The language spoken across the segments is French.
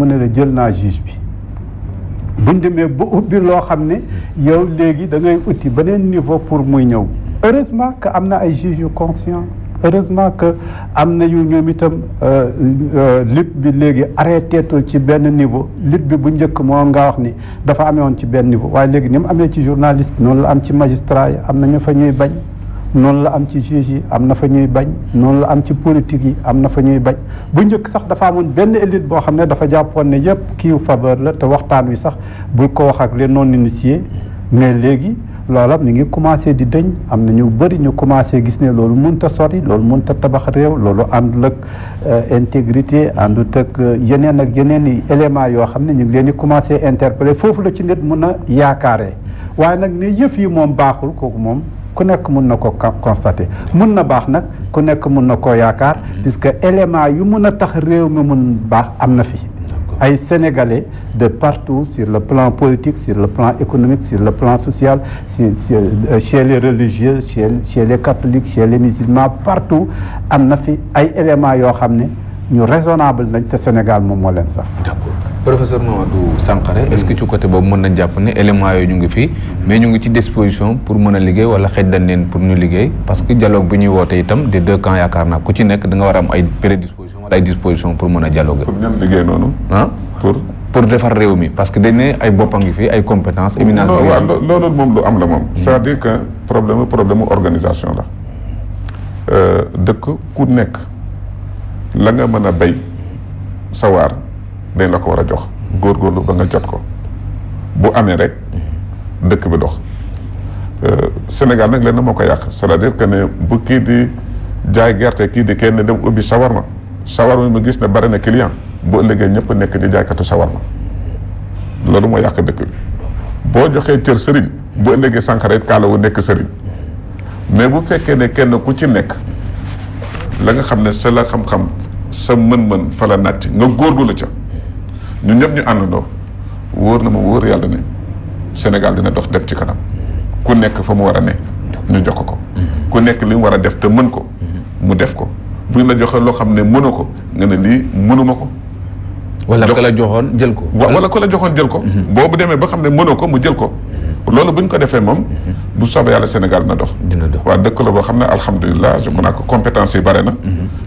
mu ne la jël naa juge bi buñ demee ba ubbi loo xam ne yow léegi da ngay uti beneen niveau pour muy ñëw heureusement que am na ay juges yu conscient heureusement que am na yu ñoom itam lutte bi léegi arrêté tul ci benn niveau lutte bi bu njëkk moo nga wax ni dafa amewoon ci benn niveau waaye léegi ni mu amee ci journaliste noonu la am ci magistrat yi am na ñu fa ñuy bañ noonu la am ci juge yi am na fa ñuy bañ noonu la am ci politique yi am na fa ñuy bañ bu njëkk sax dafa amoon benn élite boo xam ne dafa jàppoon ne yëpp kiiw faveur la te waxtaan wi sax bul ko wax ak les non initiés mais léegi loola mi ngi commencé di dëñ am na ñu bëri ñu commencé gis ne loolu mënut a sori loolu mënut a tabax réew loolu àndul ak intégrité àndut ak yeneen ak yeneen i éléments yoo xam ne ñu ngi leen di commencé interpeller foofu la ci nit mun a yaakaaree waaye nag ne yëf yi moom baaxul kooku moom ku nekk mun na ko constater mun na baax nag ku nekk mun na koo yaakaar puisque élément yu mun a tax réew mi mun baax am na fi ay Sénégalais de partout sur le plan politique sur le plan économique sur le plan social chez les religieux chez les catholiques chez les musulmans partout am na fi ay éléments yoo xam ne ñu raisonnable nañ te Sénégal moom moo leen saf. d'accord professeur Mamadou Sankharé est-ce que ci côté boobu mën nañ jàpp ne éléments yooyu ñu ngi fii mais ñu ngi ci disposition pour mën a liggéey wala xëj dañ leen pour ñu liggéey parce que dialogue bi ñuy woote itam des deux camps yaakaar naa ku ci nekk da nga war a am ay prédisposition wala ay disposition pour mën a dialoguer. pour ñan liggéey noonu. ah pour defar réew mi parce que dañ ne ay bopp a ngi fi ay compétences. éminence bi waaw loolu moom lu am la moom. c'est-à-dire que problème organisation la dëkk ku nekk. la nga mën a béy sawaar dañ la ko war a jox góorgóorlu ba nga jot ko bu amee rek dëkk bi dox Sénégal nag lenn moo ko yàq c'est-à-dire que ne bu kii di jaay gerte kii di kenn dem ubbi sawarma mu gis ne bari na client bu ëllëgee ñëpp nekk di jaaykatu sawarma loolu moo yàq dëkk bi boo joxee cër sëriñ bu ëllëgee Sankharé it kaala wu nekk sëriñ mais bu fekkee ne kenn ku ci nekk la nga xam ne sa la xam-xam sa mën-mën fa la nàtti nga góorgóorlu ca ñun ñëpp ñu àndandoo wóor na ma wóor yàlla ne Sénégal dina dox dem ci kanam ku nekk fa mu war a ne ñu jox ko ku nekk li mu war a def te mën ko mu def ko bu ñu la joxee loo xam ne mënoo ko nga ne lii mënuma ko wala ka la joxoon jël ko wala ko la joxoon jël ko boobu demee ba xam ne mënoo ko mu jël ko loolu bu ñu ko defee moom bu soobee yàlla Sénégal dina dox waaw dëkk la boo xam ne alhamdulilah je connais que compétence yi bare na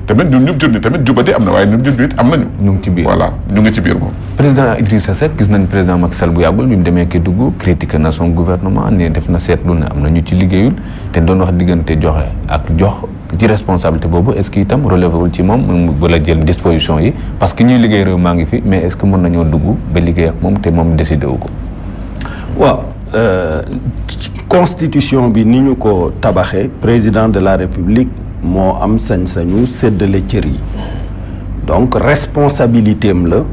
tamit ñun ñëpp jur ñi tamit jubadi am na waaye ñun jur it am nañu ñu ngi ci biir voilà ñu ngi ci biir moom président Idrissa Seck gis nañ président Macky Sall bu yàggul bi mu demee Kédougou critiqué na son gouvernement ne def na seetlu ne am na ñu ci liggéeyul te doon wax diggante joxe ak jox ci responsabilité boobu est-ce que itam relevé wul ci moom mu bala jël disposition yi parce que ñuy liggéey réew maa ngi fi mais est-ce que mën nañoo dugg ba liggéey ak moom te moom décidé wu ko waaw constitution bi ni ñu ko tabaxee président de la république moo am sañ-sañu séddale cër yi donc responsabilité am la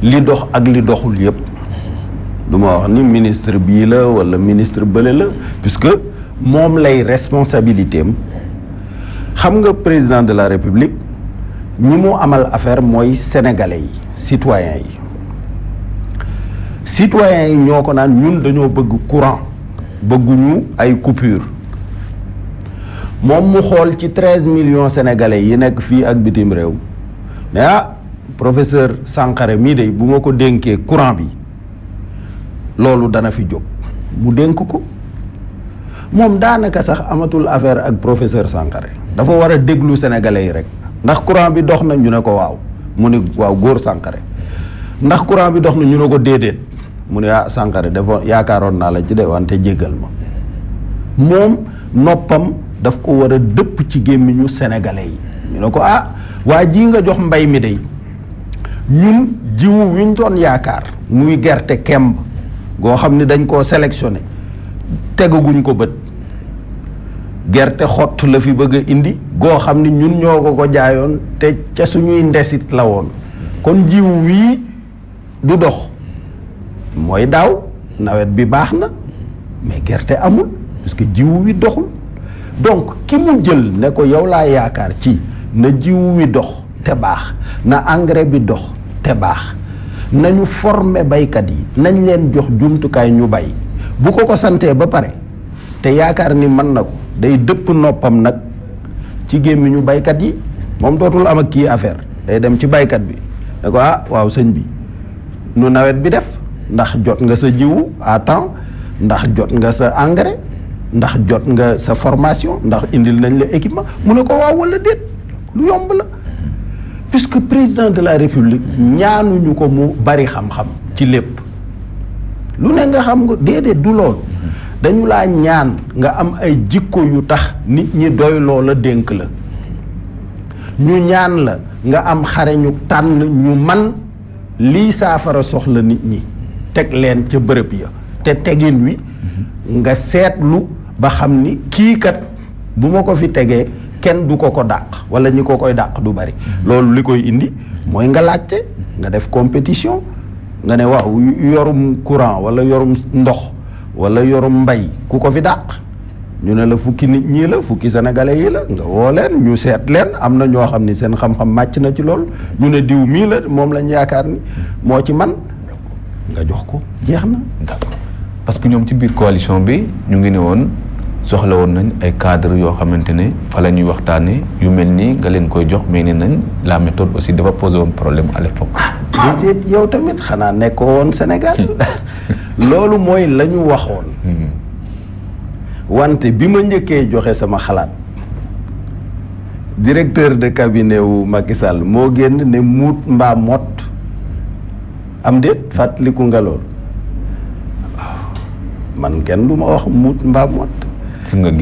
li dox ak li doxul yëpp du ma wax ni ministre bii la walla ministre bële la puisque moom lay responsabilité am xam nga président de la république ñi mu amal affaire mooy sénégalais yi citoyens yi ñoo ko naan ñun dañoo bëgg courant bëgguñu ay coupure moom mu xool ci 13 millions sénégalais yi nekk fii ak bitim réew ne professeur Sankharé mii de bu ma ko dénkee courant bi loolu dana fi jóg mu dénk ko moom daanaka sax amatul affaire ak professeur Sankharé dafa war a déglu sénégalais yi rek ndax courant bi dox na ñu ne ko waaw mu ne waaw góor Sankharé ndax courant bi dox na ñu ne ko déedéet mu ne Sankharé dafa yaakaaroon naa la ci de wante jéggal ma moom noppam daf ko war a dëpp ci gémmiñu sénégalais yi ñu ne ko waa ji nga jox mbay mi day ñun jiwu wi ñu doon yaakaar muy gerte kemb goo xam ne dañ koo sélectionné tegaguñ ko bët gerte xott la fi bëgg a indi goo xam ne ñun ñoo ko jaayoon te ca suñuy ndesit la woon kon jiwu wii du dox mooy daaw nawet bi baax na mais gerte amul parce que jiwu wi doxul donc ki mu jël ne ko yow laa yaakaar ci na jiwu wi dox te baax na engrais bi dox te baax nañu former baykat yi nañ leen jox jumtukaay ñu bay bu ko santee ba pare te yaakaar ni mën na ko day dëpp noppam nag ci gémmiñu baykat yi moom dootul am ak kii affaire day dem ci baykat bi ne ko waaw sëñ bi nu nawet bi def ndax jot nga sa jiwu à temps ndax jot nga sa engrais ndax jot nga sa formation ndax indil nañ la équipement mu ne ko waaw wala déet lu yomb la puisque président de la république ñaanuñu ko mu bari xam-xam ci lépp lu ne nga xam nga déedéet du loolu dañu laa ñaan nga am ay jikko yu tax nit ñi doy loola dénk la ñu ñaan la nga am xare ñu tànn ñu man lii saafara soxla nit ñi teg leen ca bërëb ya te tegin wi nga seetlu ba xam ni kii kat bu ma ko fi tegee kenn du ko dàq wala ñi ko koy dàq du bari loolu li koy indi mooy nga laajte nga def compétition nga ne waaw yorum courant wala yorum ndox wala yorum mbay ku ko fi dàq ñu ne la fukki nit ñii la fukki sénégalais yi la nga woo leen ñu seet leen am na ñoo xam ni seen xam-xam màcc na ci loolu ñu ne diw mii la moom lañ yaakaar ni moo ci man nga jox ko jeex na. d'accord parce que ñoom ci biir coalition bi ñu ngi ne woon soxla woon nañ ay cadre yoo xamante ne fa la ñuy waxtaanee yu mel nii nga leen koy jox mais ne nañ la méthode aussi dafa posé woon problème à l'époque. déedéet yow tamit xanaa nekkoo woon Sénégal loolu mooy la ñu waxoon. wante bi ma njëkkee joxe sama xalaat directeur de cabinet wu Macky Sall moo génn ne muut mbaa mot am déet fàttaliku nga lool man kenn du ma wax muut mbaa mot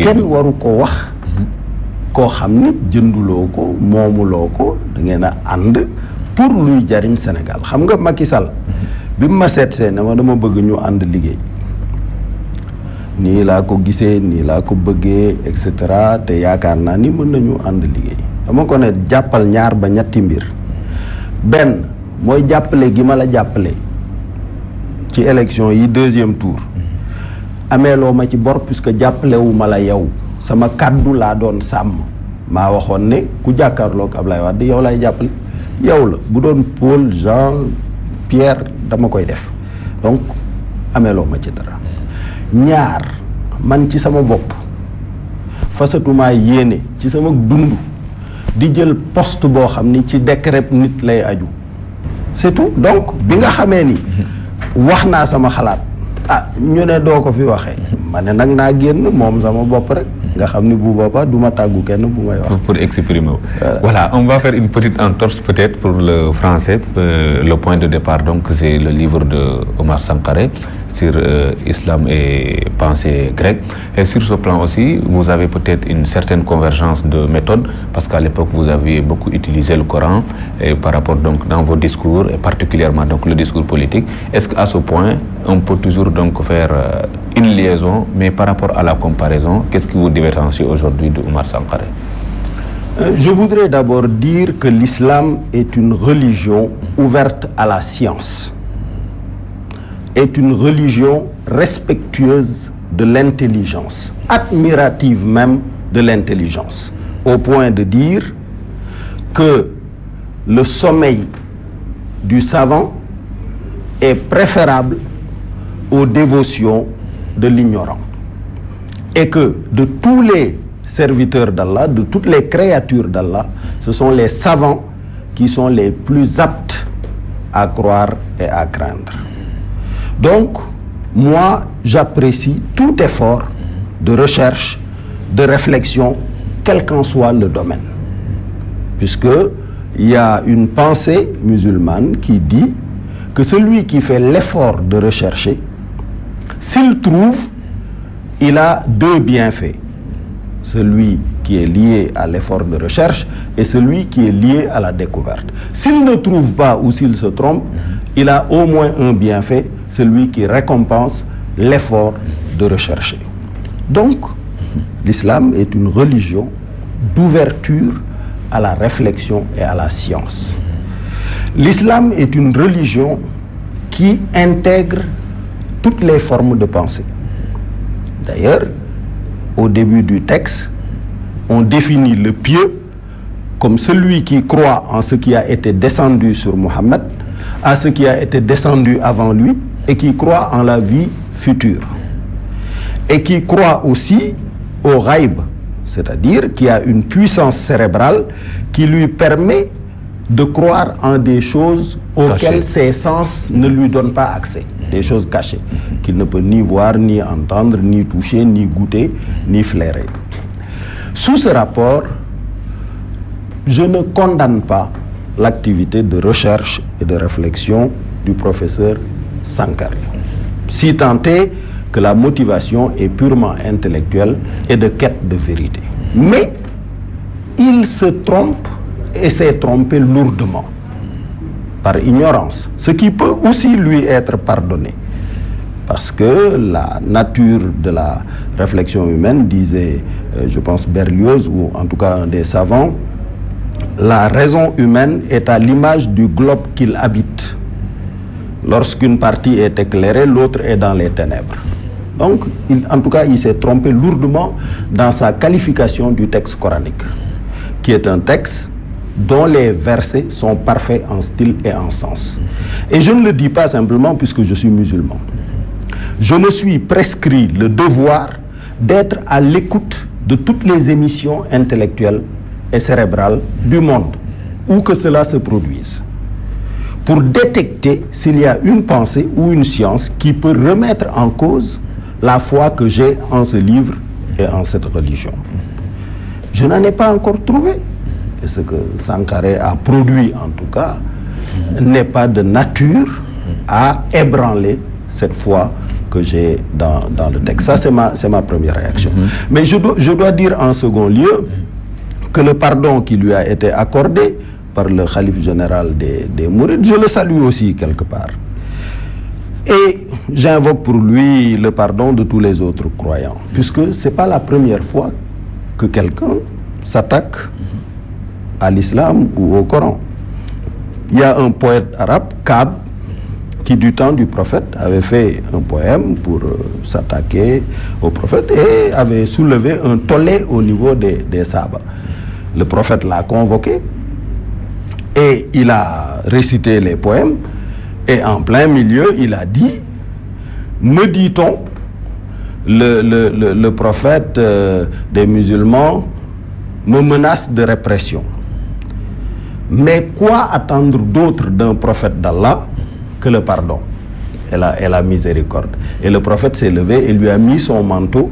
kenn waru ko wax koo xam ni jënduloo ko moomuloo ko da ngeen a ànd pour luy jariñ Sénégal xam nga Macky Sall bi mu ma seetsee ne ma dama bëgg ñu ànd liggéey nii laa ko gisee nii laa ko bëggee et cetera te yaakaar naa ni mën nañu ànd liggéey dama ko ne jàppal ñaar ba ñetti mbir benn mooy jàppale gi ma la jàppale ci élection yi 2e tour ameeloo ma ci bor puisque jàppalewu ma la yow sama kàddu laa doon sàmm maa waxoon ne ku jàkkaarloog Ablaye Wade yow lay jàppale yow la bu doon Paul Jean Pierre dama koy def donc ameeloo ma ci dara ñaar man ci sama bopp fasatumaa yéene ci sama dund di jël poste boo xam ni ci décret nit lay aju c'est tout donc bi nga xamee ni wax naa sama xalaat ñu ne doo ko fi waxee ma ne nag naa génn moom sama bopp rek nga xam ni bu boobaa du ma tàggu kenn bu may wax. pour exprimer voilà on va faire une petite entorse peut-être pour le français le point de départ donc c'est le livre de Omar Sankaré sur islam et pensée grecque et sur ce plan aussi vous avez peut-être une certaine convergence de méthode parce qu'à l'époque vous aviez beaucoup utilisé le Coran et par rapport donc dans vos discours et particulièrement donc le discours politique est-ce qu'à ce point on peut toujours donc faire une liaison mais par rapport à la comparaison qu'est-ce qui vous différencie aujourd'hui de Omar Sankaré? Je voudrais d'abord dire que l'islam est une religion ouverte à la science, est une religion respectueuse de l'intelligence, admirative même de l'intelligence, au point de dire que le sommeil du savant est préférable aux dévotions de l'ignorant. Et que de tous les serviteurs d'Allah, de toutes les créatures d'Allah, ce sont les savants qui sont les plus aptes à croire et à craindre. Donc, moi, j'apprécie tout effort de recherche, de réflexion, quel qu'en soit le domaine. Puisqu'il y a une pensée musulmane qui dit que celui qui fait l'effort de rechercher, s'il trouve, il a deux bienfaits. Celui qui est lié à l'effort de recherche et celui qui est lié à la découverte. S'il ne trouve pas ou s'il se trompe, il a au moins un bienfait, celui qui récompense l'effort de rechercher. Donc, l'islam est une religion d'ouverture à la réflexion et à la science. L'islam est une religion qui intègre toutes les formes de pensée. D'ailleurs, au début du texte, on définit le pieux comme celui qui croit en ce qui a été descendu sur Mohammed, à ce qui a été descendu avant lui, et qui croit en la vie future. Et qui croit aussi au ghaib, c'est-à-dire qui a une puissance cérébrale qui lui permet de croire en des choses auxquelles ses sens ne lui donnent pas accès, des choses cachées, qu'il ne peut ni voir, ni entendre, ni toucher, ni goûter, ni flairer. Sous ce rapport, je ne condamne pas l'activité de recherche et de réflexion du professeur Sankaré, si tant est que la motivation est purement intellectuelle et de quête de vérité. Mais il se trompe et s'est trompé lourdement, par ignorance, ce qui peut aussi lui être pardonné. Parce que la nature de la réflexion humaine, disait, je pense, Berlioz, ou en tout cas un des savants, la raison humaine est à l'image du globe qu'il habite. Lorsqu'une partie est éclairée, l'autre est dans les ténèbres. Donc, en tout cas, il s'est trompé lourdement dans sa qualification du texte coranique, qui est un texte dont les versets sont parfaits en style et en sens. Et je ne le dis pas simplement puisque je suis musulman. Je me suis prescrit le devoir d'être à l'écoute de toutes les émissions intellectuelles et cérébrales du monde, où que cela se produise, pour détecter s'il y a une pensée ou une science qui peut remettre en cause la foi que j'ai en ce livre et en cette religion. Je n'en ai pas encore trouvé. Et ce que Sankaré a produit, en tout cas, n'est pas de nature à ébranler cette foi que j'ai dans le texte. Ça, c'est ma première réaction. Mais je dois dire en second lieu que le pardon qui lui a été accordé par le khalife général des Mourides, je le salue aussi quelque part. Et j'invoque pour lui le pardon de tous les autres croyants, puisque ce n'est pas la première fois que quelqu'un s'attaque à l'islam ou au Coran. Il y a un poète arabe, Kab, qui du temps du prophète avait fait un poème pour s'attaquer au prophète et avait soulevé un tollé au niveau des Sahaba. Le prophète l'a convoqué et il a récité les poèmes et en plein milieu il a dit: me dit-on, le prophète des musulmans me menace de répression. Mais quoi attendre d'autre d'un prophète d'Allah que le pardon et la miséricorde? Et le prophète s'est levé et lui a mis son manteau.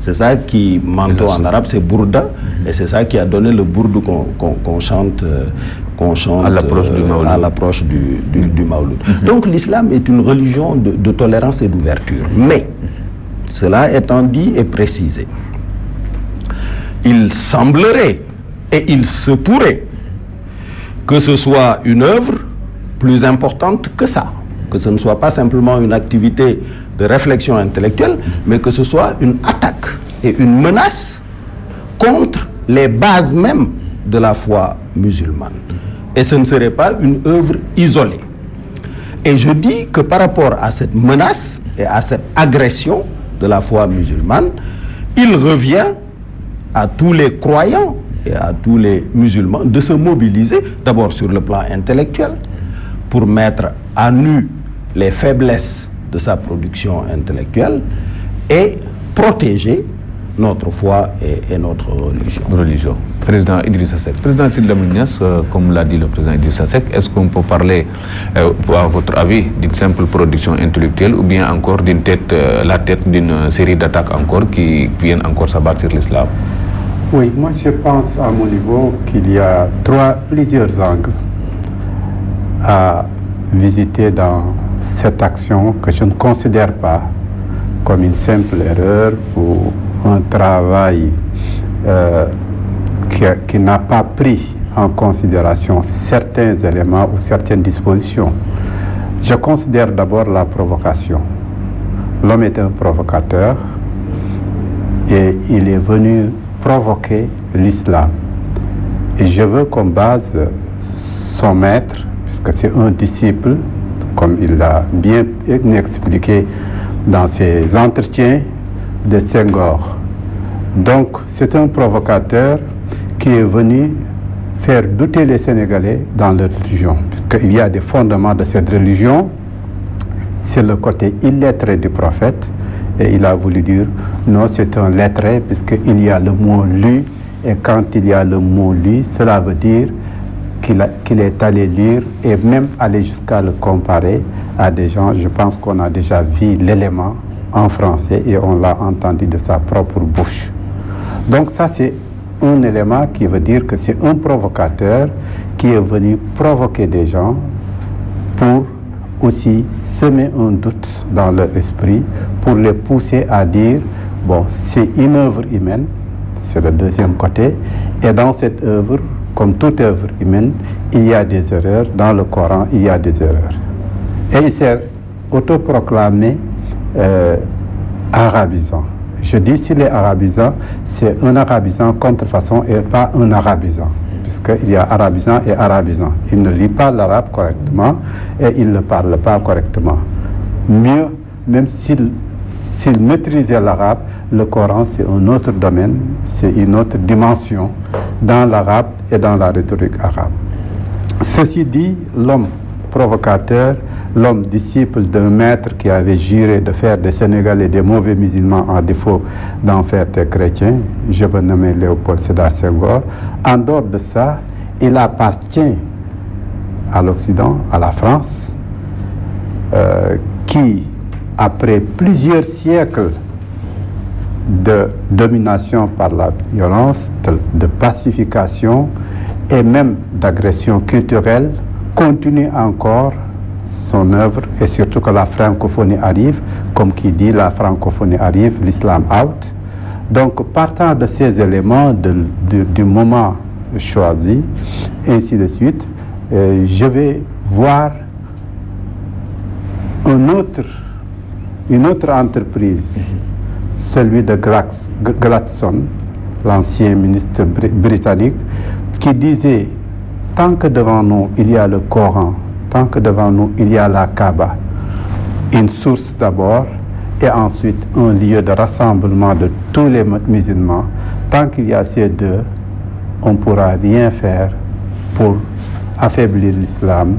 C'est ça qui, manteau en arabe, c'est bourda. Et c'est ça qui a donné le bourde qu'on chante à l'approche du Mawlud. Donc l'islam est une religion de tolérance et d'ouverture. Mais, cela étant dit et précisé, il semblerait et il se pourrait que ce soit une œuvre plus importante que ça, que ce ne soit pas simplement une activité de réflexion intellectuelle, mais que ce soit une attaque et une menace contre les bases même de la foi musulmane. Et ce ne serait pas une œuvre isolée. Et je dis que par rapport à cette menace et à cette agression de la foi musulmane, il revient à tous les croyants et à tous les musulmans de se mobiliser, d'abord sur le plan intellectuel, pour mettre à nu les faiblesses de sa production intellectuelle et protéger notre foi et notre religion. Président Idrissa Seck. Président Sidy Lamine Niasse, comme l'a dit le président Idrissa Seck, est-ce qu'on peut parler, à votre avis, d'une simple production intellectuelle ou bien encore la tête d'une série d'attaques encore qui viennent encore s'abattre sur l'islam? Oui, moi je pense à mon niveau qu'il y a plusieurs angles à visiter dans cette action que je ne considère pas comme une simple erreur ou un travail qui n'a pas pris en considération certains éléments ou certaines dispositions. Je considère d'abord la provocation. L'homme est un provocateur et il est venu provoquer l'islam. Et je veux qu'on base son maître, puisque c'est un disciple, comme il l'a bien expliqué dans ses entretiens, de Senghor. Donc c'est un provocateur qui est venu faire douter les Sénégalais dans leur religion, puisqu'il y a des fondements de cette religion. C'est le côté illettré du prophète, et il a voulu dire non, c'est un lettré, puisqu'il y a le mot lu, et quand il y a le mot lu, cela veut dire qu'il est allé lire et même aller jusqu'à le comparer à des gens. Je pense qu'on a déjà vu l'élément en français et on l'a entendu de sa propre bouche. Donc ça, c'est un élément qui veut dire que c'est un provocateur qui est venu provoquer des gens pour aussi semer un doute dans leur esprit, pour les pousser à dire, bon, c'est une œuvre humaine, c'est le deuxième côté, et dans cette œuvre, comme toute œuvre humaine, il y a des erreurs. Dans le Coran, il y a des erreurs. Et il s'est autoproclamé arabisant. Je dis s'il est arabisant, c'est un arabisant contrefaçon et pas un arabisant, puisqu'il y a arabisant et arabisant. Il ne lit pas l'arabe correctement et il ne parle pas correctement. Mieux, même s'il maîtrisait l'arabe, le Coran, c'est un autre domaine, c'est une autre dimension dans l'arabe et dans la rhétorique arabe. Ceci dit, l'homme provocateur, l'homme disciple d'un maître qui avait juré de faire des Sénégalais des mauvais musulmans en défaut d'en faire des chrétiens, je veux nommer Léopold Sédar Senghor. En dehors de ça, il appartient à l'Occident, à la France, qui, après plusieurs siècles de domination par la violence, de pacification et même d'agression culturelle, continue encore son œuvre, et surtout que la francophonie arrive, comme qui dit la francophonie arrive, l'islam out. Donc partant de ces éléments du moment choisi, ainsi de suite, je vais voir une autre entreprise, celui de Gladstone, l'ancien ministre britannique, qui disait: tant que devant nous il y a le Coran, tant que devant nous il y a la Kaaba, une source d'abord et ensuite un lieu de rassemblement de tous les musulmans, tant qu'il y a ces deux, on ne pourra rien faire pour affaiblir l'islam,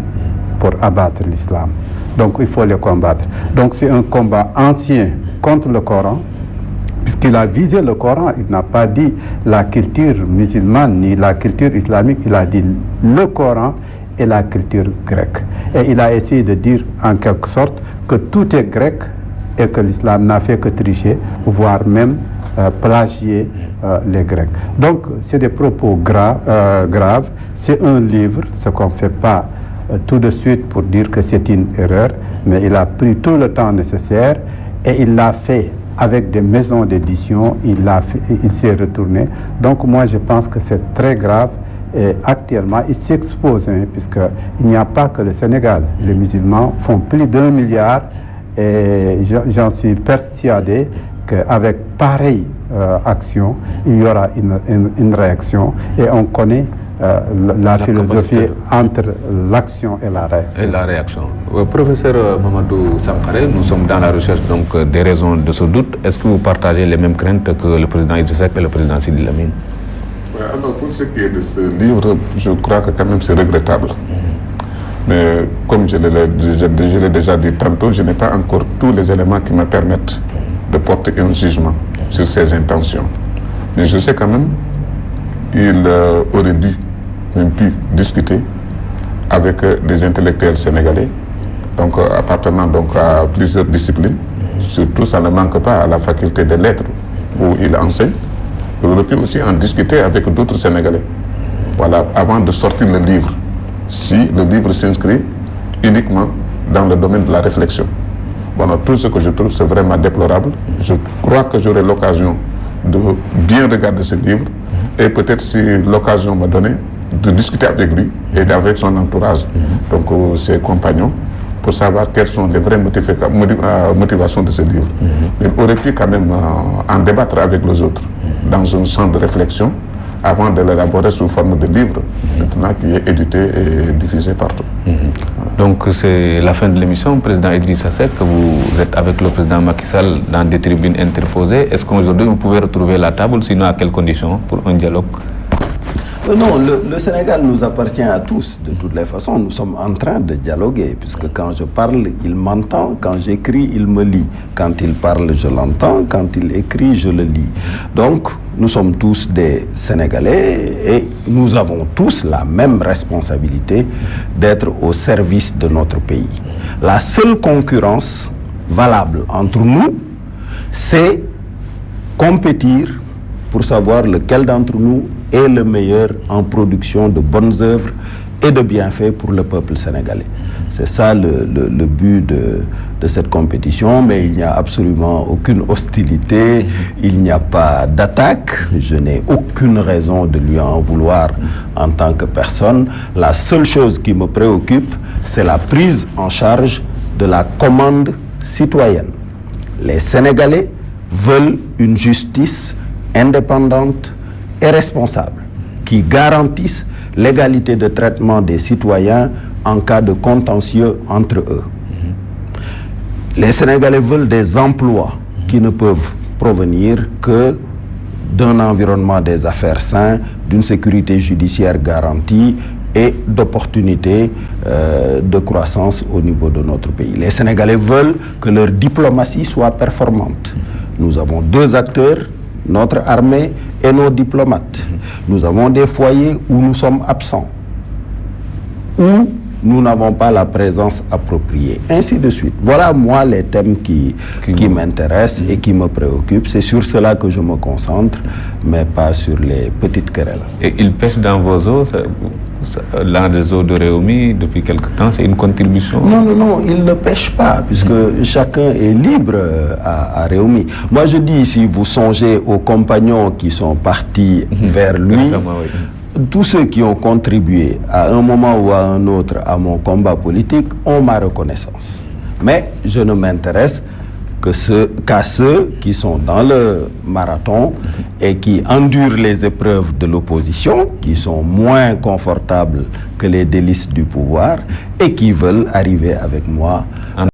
pour abattre l'islam. Donc il faut les combattre. Donc c'est un combat ancien contre le Coran, puisqu'il a visé le Coran. Il n'a pas dit la culture musulmane ni la culture islamique, il a dit le Coran et la culture grecque. Et il a essayé de dire en quelque sorte que tout est grec et que l'islam n'a fait que tricher, voire même plagier les Grecs. Donc c'est des propos graves. C'est un livre, ce qu'on ne fait pas tout de suite pour dire que c'est une erreur, mais il a pris tout le temps nécessaire et il l'a fait avec des maisons d'édition, il s'est retourné. Donc moi je pense que c'est très grave et actuellement il s'expose, puisqu'il n'y a pas que le Sénégal. Les musulmans font plus d'1 milliard et j'en suis persuadé qu'avec pareille action, il y aura une réaction et on connaît la philosophie entre l'action et la réaction. Professeur Mamadou Sankaré, nous sommes dans la recherche donc des raisons de ce doute. Est-ce que vous partagez les mêmes craintes que le président Idrissa Seck et le président Sidi Lamine? Alors pour ce qui est de ce livre, je crois que quand même c'est regrettable. Mais comme je l'ai déjà dit tantôt, je n'ai pas encore tous les éléments qui me permettent de porter un jugement sur ses intentions. Mais je sais quand même qu'il aurait dû même pu discuter avec des intellectuels sénégalais, donc appartenant donc à plusieurs disciplines. Surtout, ça ne manque pas à la faculté des lettres où il enseigne. Il aurait pu aussi en discuter avec d'autres Sénégalais. Voilà, avant de sortir le livre, si le livre s'inscrit uniquement dans le domaine de la réflexion. Voilà, tout ce que je trouve, c'est vraiment déplorable. Je crois que j'aurai l'occasion de bien regarder ce livre et peut-être si l'occasion me donnait de discuter avec lui et avec son entourage, donc ses compagnons, pour savoir quelles sont les vraies motivations de ce livre. Il aurait pu quand même en débattre avec les autres dans un champ de réflexion avant de l'élaborer sous forme de livre, maintenant qui est édité et diffusé partout. Voilà. Donc c'est la fin de l'émission. Président Idrissa Seck, vous êtes avec le président Macky Sall dans des tribunes interposées. Est-ce qu'aujourd'hui vous pouvez retrouver la table, sinon à quelles conditions pour un dialogue? Non, le Sénégal nous appartient à tous. De toutes les façons, nous sommes en train de dialoguer, puisque quand je parle, il m'entend, quand j'écris, il me lit. Quand il parle, je l'entends, quand il écrit, je le lis. Donc, nous sommes tous des Sénégalais et nous avons tous la même responsabilité d'être au service de notre pays. La seule concurrence valable entre nous, c'est compétir pour savoir lequel d'entre nous est le meilleur en production de bonnes œuvres et de bienfaits pour le peuple sénégalais. C'est ça le but de cette compétition, mais il n'y a absolument aucune hostilité, il n'y a pas d'attaque, je n'ai aucune raison de lui en vouloir en tant que personne. La seule chose qui me préoccupe, c'est la prise en charge de la commande citoyenne. Les Sénégalais veulent une justice indépendante et responsable qui garantisse l'égalité de traitement des citoyens en cas de contentieux entre eux. Les Sénégalais veulent des emplois qui ne peuvent provenir que d'un environnement des affaires sain, d'une sécurité judiciaire garantie et d'opportunités de croissance au niveau de notre pays. Les Sénégalais veulent que leur diplomatie soit performante. Nous avons deux acteurs, notre armée et nos diplomates. Nous avons des foyers où nous sommes absents, où nous n'avons pas la présence appropriée, ainsi de suite. Voilà, moi, les thèmes qui m'intéressent et qui me préoccupent. C'est sur cela que je me concentre, mais pas sur les petites querelles. Et il pêche dans vos eaux, dans les eaux de Réumi, depuis quelque temps, c'est une contribution? Non, il ne pêche pas, puisque chacun est libre à Réumi. Moi, je dis, si vous songez aux compagnons qui sont partis vers lui, tous ceux qui ont contribué à un moment ou à un autre à mon combat politique ont ma reconnaissance. Mais je ne m'intéresse qu'à ceux qui sont dans le marathon et qui endurent les épreuves de l'opposition, qui sont moins confortables que les délices du pouvoir et qui veulent arriver avec moi